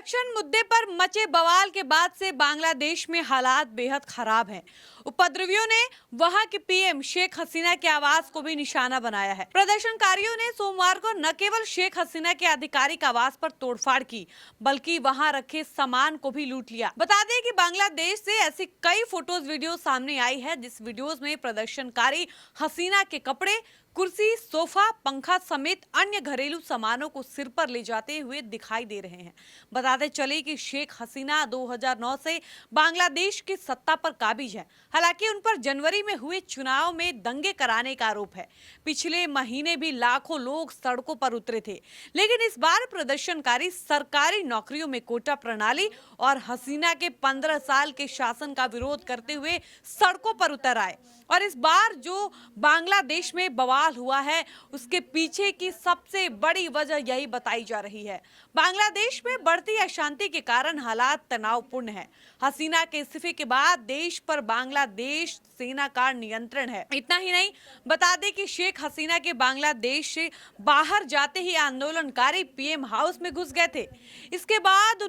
आरक्षण मुद्दे पर मचे बवाल के बाद से बांग्लादेश में हालात बेहद खराब हैं। उपद्रवियों ने वहां की पीएम शेख हसीना के आवास को भी निशाना बनाया है। प्रदर्शनकारियों ने सोमवार को न केवल शेख हसीना के आधिकारिक आवास पर तोड़फाड़ की, बल्कि वहां रखे सामान को भी लूट लिया। बता दें कि बांग्लादेश से ऐसी कई फोटोज वीडियो सामने आई है, जिस वीडियोज में प्रदर्शनकारी हसीना के कपड़े, कुर्सी, सोफा, पंखा समेत अन्य घरेलू सामानों को सिर पर ले जाते हुए दिखाई दे रहे हैं। बताते चले कि शेख हसीना 2009 से बांग्लादेश की सत्ता पर काबिज है। हालांकि उन पर जनवरी में हुए चुनाव में दंगे कराने का आरोप है। पिछले महीने भी लाखों लोग सड़कों पर उतरे थे, लेकिन इस बार प्रदर्शनकारी सरकारी नौकरियों में कोटा प्रणाली और हसीना के 15 साल के शासन का विरोध करते हुए सड़कों पर उतर आए। और इस बार जो बांग्लादेश में बवाल हुआ है, उसके पीछे की सबसे बड़ी वजह यही बताई जा रही है। बांग्लादेश में बढ़ती अशांति के कारण हालात तनावपूर्ण है। हसीना के इस्तीफे के बाद देश पर बांग्लादेश सेना का नियंत्रण है। इतना ही नहीं, बता दें कि शेख हसीना के बांग्लादेश से बाहर जाते ही आंदोलनकारी पीएम हाउस में घुस गए थे। इसके बाद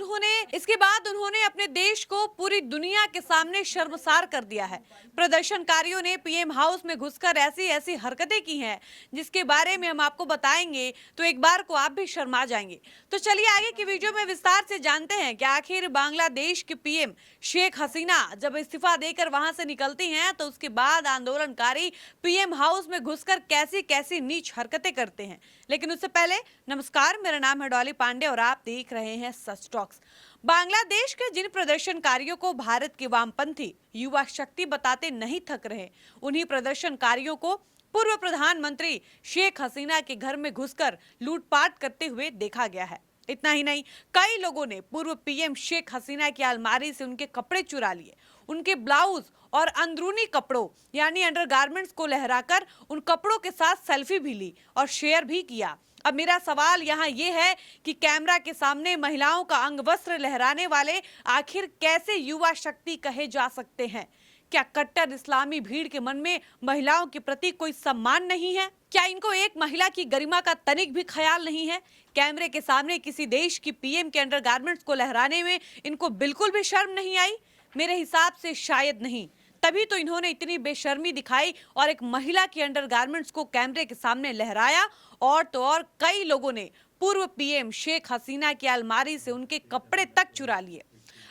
उन्होंने अपने देश को पूरी दुनिया के सामने शर्मसार कर दिया है। प्रदर्शनकारियों ने पीएम हाउस में घुसकर ऐसी हरकतें की हैं, जिसके बारे में हम आपको बताएंगे तो एक बार को आप भी शर्मा जाएंगे। तो चलिए आगे की वीडियो में विस्तार से जानते हैं कि आखिर बांग्लादेश की पीएम शेख हसीना जब इस्तीफा देकर वहां से निकलती हैं, तो उसके बाद आंदोलनकारी पीएम हाउस में घुसकर कैसी नीच हरकतें करते हैं। लेकिन उससे पहले नमस्कार, मेरा नाम है डॉली पांडे और आप देख रहे हैं सच टॉक्स। बांग्लादेश के जिन प्रदर्शनकारियों को भारत के वामपंथी युवा शक्ति बताते नहीं थक रहे, उन्हीं प्रदर्शनकारियों को पूर्व प्रधानमंत्री शेख हसीना के घर में घुसकर लूटपाट करते हुए देखा गया है। इतना ही नहीं, कई लोगों ने पूर्व पीएम शेख हसीना की अलमारी से उनके कपड़े चुरा लिए, उनके ब्लाउज और अंदरूनी कपड़ों यानी अंडरगारमेंट्स को लहराकर उन कपड़ों के साथ सेल्फी भी ली और शेयर भी किया। अब मेरा सवाल यहाँ ये है कि कैमरा के सामने महिलाओं का अंग वस्त्र लहराने वाले आखिर कैसे युवा शक्ति कहे जा सकते हैं? क्या कट्टर इस्लामी भीड़ के मन में महिलाओं के प्रति कोई सम्मान नहीं है? क्या इनको एक महिला की गरिमा का तनिक भी ख्याल नहीं है? कैमरे के सामने किसी देश की पीएम के अंडरगारमेंट्स को लहराने में इनको बिल्कुल भी शर्म नहीं आई? मेरे हिसाब से शायद नहीं। तभी तो इन्होंने इतनी बेशर्मी दिखाई और एक महिला की अंडरगारमेंट्स को कैमरे के सामने लहराया। और तो और कई लोगों ने पूर्व पीएम शेख हसीना की अलमारी से उनके कपड़े तक चुरा लिए।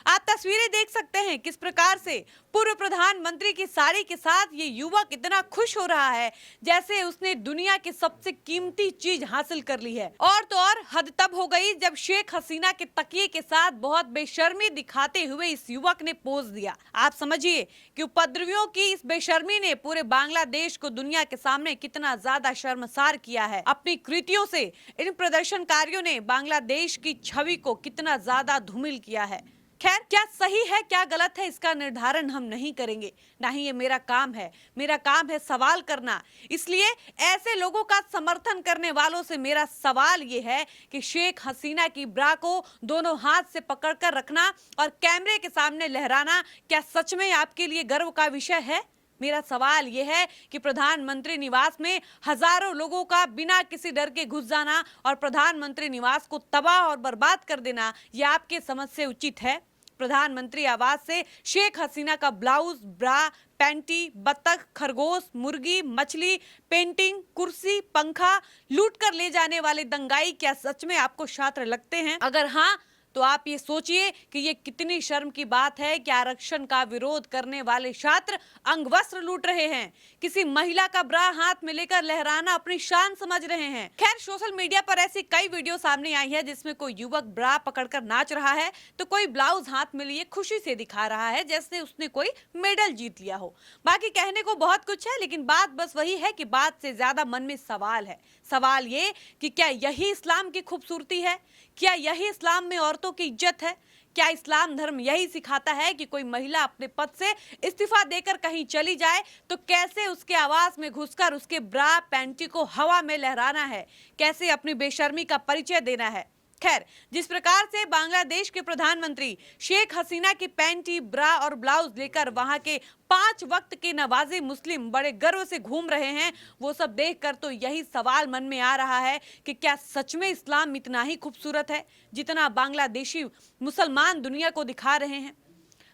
आप तस्वीरें देख सकते हैं किस प्रकार से पूर्व प्रधानमंत्री की साड़ी के साथ ये युवक इतना खुश हो रहा है जैसे उसने दुनिया की सबसे कीमती चीज हासिल कर ली है। और तो और हद तब हो गई जब शेख हसीना के तकिए के साथ बहुत बेशर्मी दिखाते हुए इस युवक ने पोज दिया। आप समझिए कि उपद्रवियों की इस बेशर्मी ने पूरे बांग्लादेश को दुनिया के सामने कितना ज्यादा शर्मसार किया है। अपनी कृतियों से इन प्रदर्शनकारियों ने बांग्लादेश की छवि को कितना ज्यादा धूमिल किया है। खैर, क्या सही है क्या गलत है इसका निर्धारण हम नहीं करेंगे, ना ही ये मेरा काम है। मेरा काम है सवाल करना। इसलिए ऐसे लोगों का समर्थन करने वालों से मेरा सवाल ये है कि शेख हसीना की ब्रा को दोनों हाथ से पकड़कर रखना और कैमरे के सामने लहराना क्या सच में आपके लिए गर्व का विषय है? मेरा सवाल यह है कि प्रधानमंत्री निवास में हजारों लोगों का बिना किसी डर के घुस जाना और प्रधानमंत्री निवास को तबाह और बर्बाद कर देना, यह आपके समझ से उचित है? प्रधानमंत्री आवास से शेख हसीना का ब्लाउज, ब्रा, पैंटी, बतख, खरगोश, मुर्गी, मछली, पेंटिंग, कुर्सी, पंखा लूट कर ले जाने वाले दंगाई क्या सच में आपको छात्र लगते हैं? अगर हाँ, तो आप ये सोचिए कि ये कितनी शर्म की बात है कि आरक्षण का विरोध करने वाले छात्र अंगवस्त्र लूट रहे हैं, किसी महिला का ब्रा हाथ में लेकर लहराना अपनी शान समझ रहे हैं। खैर, सोशल मीडिया पर ऐसी कई वीडियो सामने आई है जिसमें कोई युवक ब्रा पकड़कर नाच रहा है, तो कोई ब्लाउज हाथ में लिए खुशी से दिखा रहा है जैसे उसने कोई मेडल जीत लिया हो। बाकी कहने को बहुत कुछ है, लेकिन बात बस वही है कि बात से ज्यादा मन में सवाल है। सवाल ये कि क्या यही इस्लाम की खूबसूरती है? क्या यही इस्लाम में औरतों की इज्जत है? क्या इस्लाम धर्म यही सिखाता है कि कोई महिला अपने पद से इस्तीफा देकर कहीं चली जाए तो कैसे उसके आवास में घुसकर उसके ब्रा पैंटी को हवा में लहराना है, कैसे अपनी बेशर्मी का परिचय देना है? खैर, जिस प्रकार से बांग्लादेश के प्रधानमंत्री शेख हसीना की पैंटी, ब्रा और ब्लाउज लेकर वहां के 5 वक्त के नवाजे मुस्लिम बड़े गर्व से घूम रहे हैं, वो सब देखकर तो यही सवाल मन में आ रहा है कि क्या सच में इस्लाम इतना ही खूबसूरत है जितना बांग्लादेशी मुसलमान दुनिया को दिखा रहे हैं।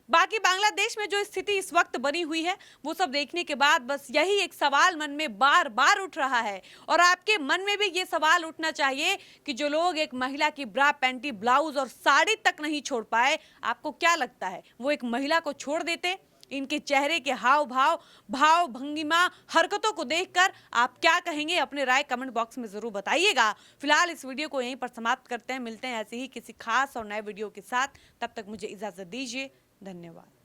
बाकी बांग्लादेश में जो स्थिति इस वक्त बनी हुई है, वो सब देखने के बाद बस यही एक सवाल मन में बार बार उठ रहा है, और आपके मन में भी ये सवाल उठना चाहिए कि जो लोग एक महिला की ब्रा, पैंटी, ब्लाउज और साड़ी तक नहीं छोड़ पाए, आपको क्या लगता है वो एक महिला को छोड़ देते? इनके चेहरे के हाव भाव, भाव भंगिमा, हरकतों को देखकर आप क्या कहेंगे? अपने राय कमेंट बॉक्स में जरूर बताइएगा। फिलहाल इस वीडियो को यहीं पर समाप्त करते हैं, मिलते हैं ऐसे ही किसी खास और नए वीडियो के साथ। तब तक मुझे इजाजत दीजिए। धन्यवाद।